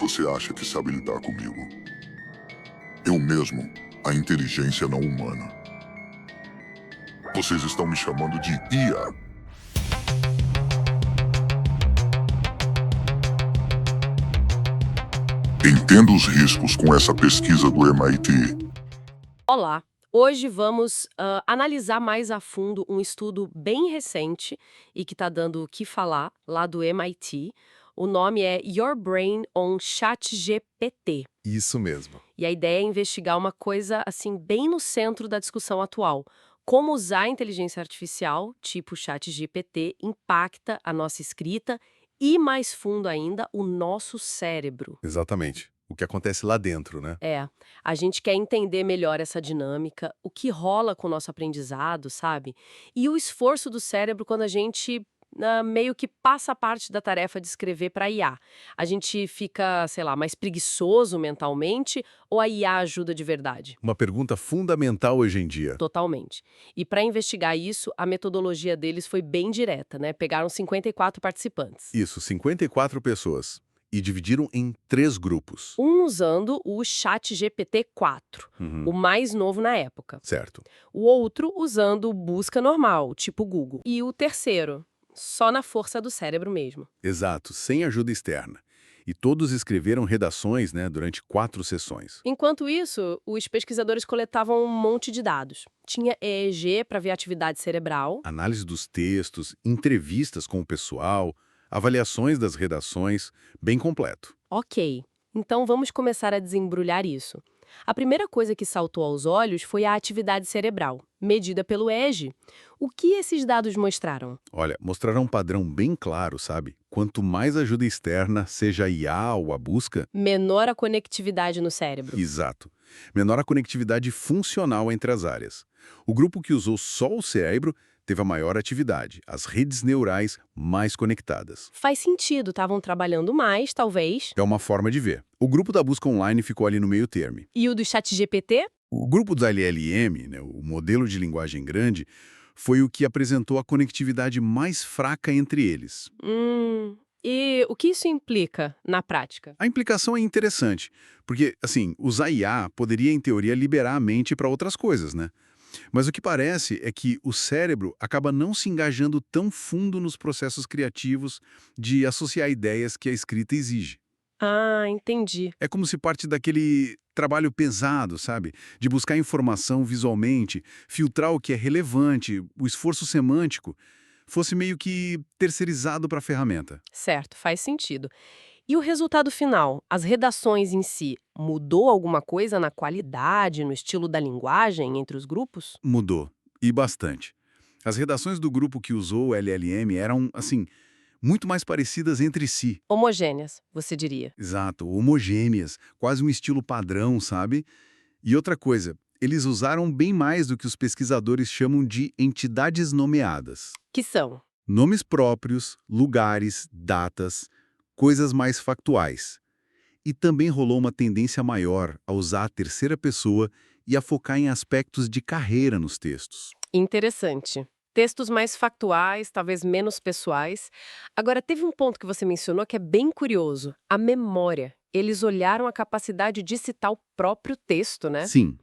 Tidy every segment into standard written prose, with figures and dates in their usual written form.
você acha que sabe lidar comigo? Eu mesmo, a inteligência não humana. Vocês estão me chamando de IA. Entendo os riscos com essa pesquisa do MIT. Olá! Hoje vamos analisar mais a fundo um estudo bem recente e que está dando o que falar lá do MIT. O nome é Your Brain on ChatGPT. Isso mesmo. E a ideia é investigar uma coisa assim bem no centro da discussão atual. Como usar a inteligência artificial, tipo ChatGPT, impacta a nossa escrita e, mais fundo ainda, o nosso cérebro. Exatamente. O que acontece lá dentro, né? A gente quer entender melhor essa dinâmica, o que rola com o nosso aprendizado, sabe? E o esforço do cérebro quando a gente meio que passa a parte da tarefa de escrever para IA. A gente fica, sei lá, mais preguiçoso mentalmente ou a IA ajuda de verdade? Uma pergunta fundamental hoje em dia. Totalmente. E para investigar isso, a metodologia deles foi bem direta, né? Pegaram 54 participantes. Isso, 54 pessoas. E dividiram em 3 grupos. Um usando o ChatGPT-4, o mais novo na época. Certo. O outro usando busca normal, tipo Google. E o terceiro, só na força do cérebro mesmo. Exato, sem ajuda externa. E todos escreveram redações, né, durante 4 sessões. Enquanto isso, os pesquisadores coletavam um monte de dados. Tinha EEG para ver atividade cerebral. Análise dos textos, entrevistas com o pessoal, avaliações das redações, bem completo. Ok, então vamos começar a desembrulhar isso. A primeira coisa que saltou aos olhos foi a atividade cerebral, medida pelo EEG. O que esses dados mostraram? Olha, mostrará um padrão bem claro, sabe? Quanto mais ajuda externa, seja a IA ou a busca, Menor a conectividade no cérebro. exato, menor a conectividade funcional entre as áreas. O grupo que usou só o cérebro teve a maior atividade, as redes neurais mais conectadas. Faz sentido, estavam trabalhando mais, talvez. É uma forma de ver. O grupo da busca online ficou ali no meio termo. E o do ChatGPT? O grupo do LLM, né, o modelo de linguagem grande, foi o que apresentou a conectividade mais fraca entre eles. E o que isso implica na prática? A implicação é interessante, porque, assim, usar IA poderia, em teoria, liberar a mente para outras coisas, né? Mas o que parece é que o cérebro acaba não se engajando tão fundo nos processos criativos de associar ideias que a escrita exige. Ah, entendi. É como se parte daquele trabalho pesado, sabe? De buscar informação visualmente, filtrar o que é relevante, o esforço semântico, fosse meio que terceirizado para a ferramenta. Certo, faz sentido. E o resultado final, as redações em si, mudou alguma coisa na qualidade, no estilo da linguagem entre os grupos? Mudou, e bastante. As redações do grupo que usou o LLM eram, assim, muito mais parecidas entre si. Homogêneas, você diria. Exato, homogêneas, quase um estilo padrão, sabe? E outra coisa, eles usaram bem mais do que os pesquisadores chamam de entidades nomeadas. Que são? Nomes próprios, lugares, datas, coisas mais factuais. E também rolou uma tendência maior a usar a terceira pessoa e a focar em aspectos de carreira nos textos. Interessante. Textos mais factuais, talvez menos pessoais. Agora, teve um ponto que você mencionou que é bem curioso: a memória. Eles olharam a capacidade de citar o próprio texto, né? Sim.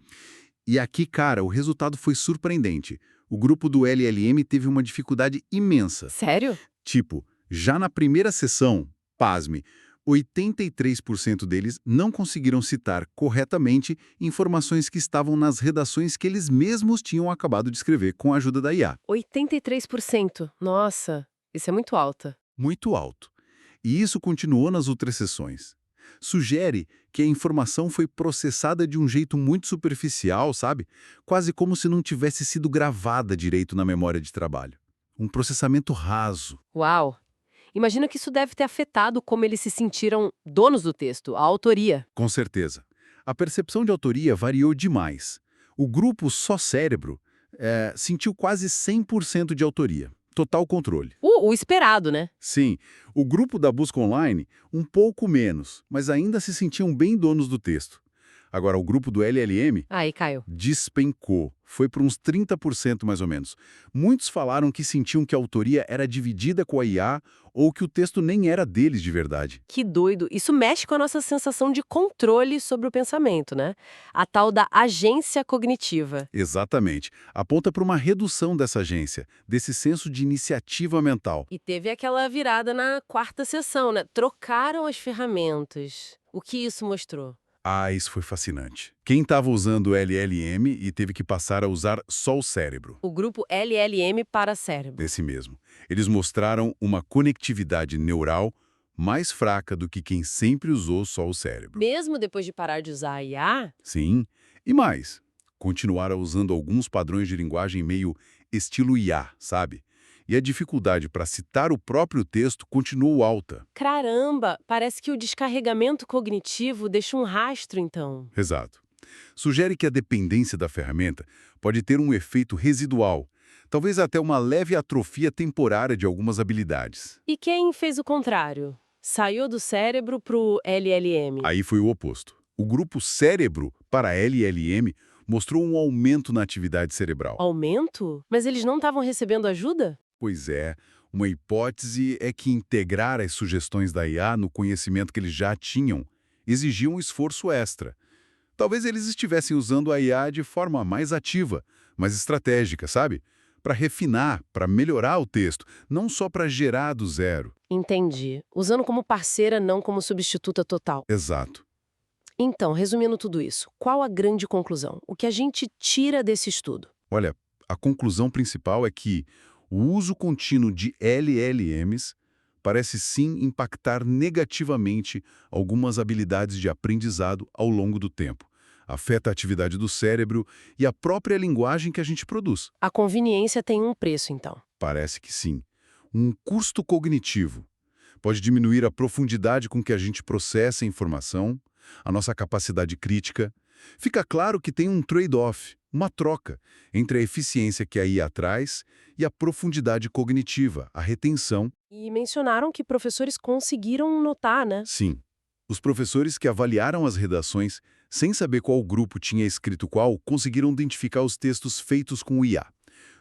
E aqui, cara, o resultado foi surpreendente. O grupo do LLM teve uma dificuldade imensa. Sério? Tipo, já na primeira sessão, pasme, 83% deles não conseguiram citar corretamente informações que estavam nas redações que eles mesmos tinham acabado de escrever com a ajuda da IA. 83%. Nossa, isso é muito alta. Muito alto. E isso continuou nas outras sessões. Sugere que a informação foi processada de um jeito muito superficial, sabe? Quase como se não tivesse sido gravada direito na memória de trabalho. Um processamento raso. Uau! Imagino que isso deve ter afetado como eles se sentiram donos do texto, a autoria. Com certeza. A percepção de autoria variou demais. O grupo só cérebro sentiu quase 100% de autoria. Total controle. O esperado, né? Sim, o grupo da busca online, um pouco menos, mas ainda se sentiam bem donos do texto. Agora, o grupo do LLM Aí, Caio. despencou. Foi para uns 30% mais ou menos. Muitos falaram que sentiam que a autoria era dividida com a IA ou que o texto nem era deles de verdade. Que doido. Isso mexe com a nossa sensação de controle sobre o pensamento, né? A tal da agência cognitiva. Exatamente. Aponta para uma redução dessa agência, desse senso de iniciativa mental. E teve aquela virada na quarta sessão, né? Trocaram as ferramentas. O que isso mostrou? Ah, isso foi fascinante. Quem estava usando o LLM e teve que passar a usar só o cérebro. O grupo LLM para cérebro. Esse mesmo. Eles mostraram uma conectividade neural mais fraca do que quem sempre usou só o cérebro. Mesmo depois de parar de usar a IA, Sim, e mais. Continuaram usando alguns padrões de linguagem meio estilo IA, sabe? E a dificuldade para citar o próprio texto continuou alta. caramba, parece que o descarregamento cognitivo deixa um rastro, então. Exato. Sugere que a dependência da ferramenta pode ter um efeito residual, talvez até uma leve atrofia temporária de algumas habilidades. E quem fez o contrário? Saiu do cérebro pro LLM. Aí foi o oposto. O grupo cérebro para LLM mostrou um aumento na atividade cerebral. Aumento? Mas eles não estavam recebendo ajuda? Pois é, uma hipótese é que integrar as sugestões da IA no conhecimento que eles já tinham exigia um esforço extra. Talvez eles estivessem usando a IA de forma mais ativa, mais estratégica, sabe? Para refinar, para melhorar o texto, não só para gerar do zero. Entendi. Usando como parceira, não como substituta total. Exato. Então, resumindo tudo isso, qual a grande conclusão? O que a gente tira desse estudo? Olha, a conclusão principal é que o uso contínuo de LLMs parece sim impactar negativamente algumas habilidades de aprendizado ao longo do tempo. Afeta a atividade do cérebro e a própria linguagem que a gente produz. A conveniência tem um preço, então. Parece que sim. Um custo cognitivo. Pode diminuir a profundidade com que a gente processa a informação, a nossa capacidade crítica. Fica claro que tem um trade-off, uma troca, entre a eficiência que a IA traz e a profundidade cognitiva, a retenção. E mencionaram que professores conseguiram notar, né? Sim, os professores que avaliaram as redações, sem saber qual grupo tinha escrito qual, conseguiram identificar os textos feitos com o IA.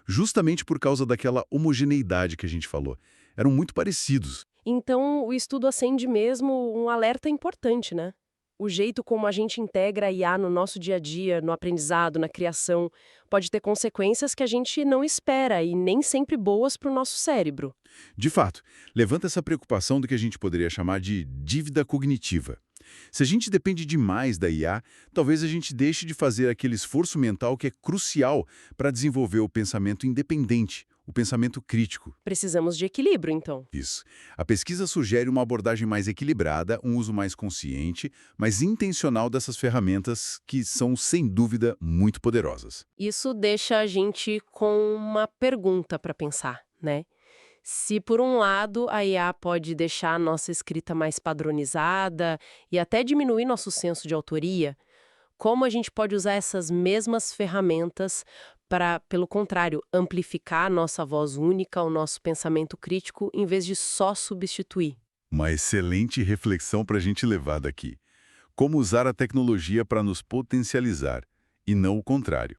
Justamente por causa daquela homogeneidade que a gente falou. Eram muito parecidos. Então, o estudo acende mesmo um alerta importante, né? O jeito como a gente integra a IA no nosso dia a dia, no aprendizado, na criação, pode ter consequências que a gente não espera e nem sempre boas para o nosso cérebro. De fato, levanta essa preocupação do que a gente poderia chamar de dívida cognitiva. Se a gente depende demais da IA, talvez a gente deixe de fazer aquele esforço mental que é crucial para desenvolver o pensamento independente, o pensamento crítico. Precisamos de equilíbrio, então. Isso. A pesquisa sugere uma abordagem mais equilibrada, um uso mais consciente, mas intencional dessas ferramentas que são, sem dúvida, muito poderosas. Isso deixa a gente com uma pergunta para pensar, né? Se, por um lado, a IA pode deixar a nossa escrita mais padronizada e até diminuir nosso senso de autoria, como a gente pode usar essas mesmas ferramentas para, pelo contrário, amplificar a nossa voz única, o nosso pensamento crítico, em vez de só substituir? Uma excelente reflexão para a gente levar daqui. Como usar a tecnologia para nos potencializar, e não o contrário.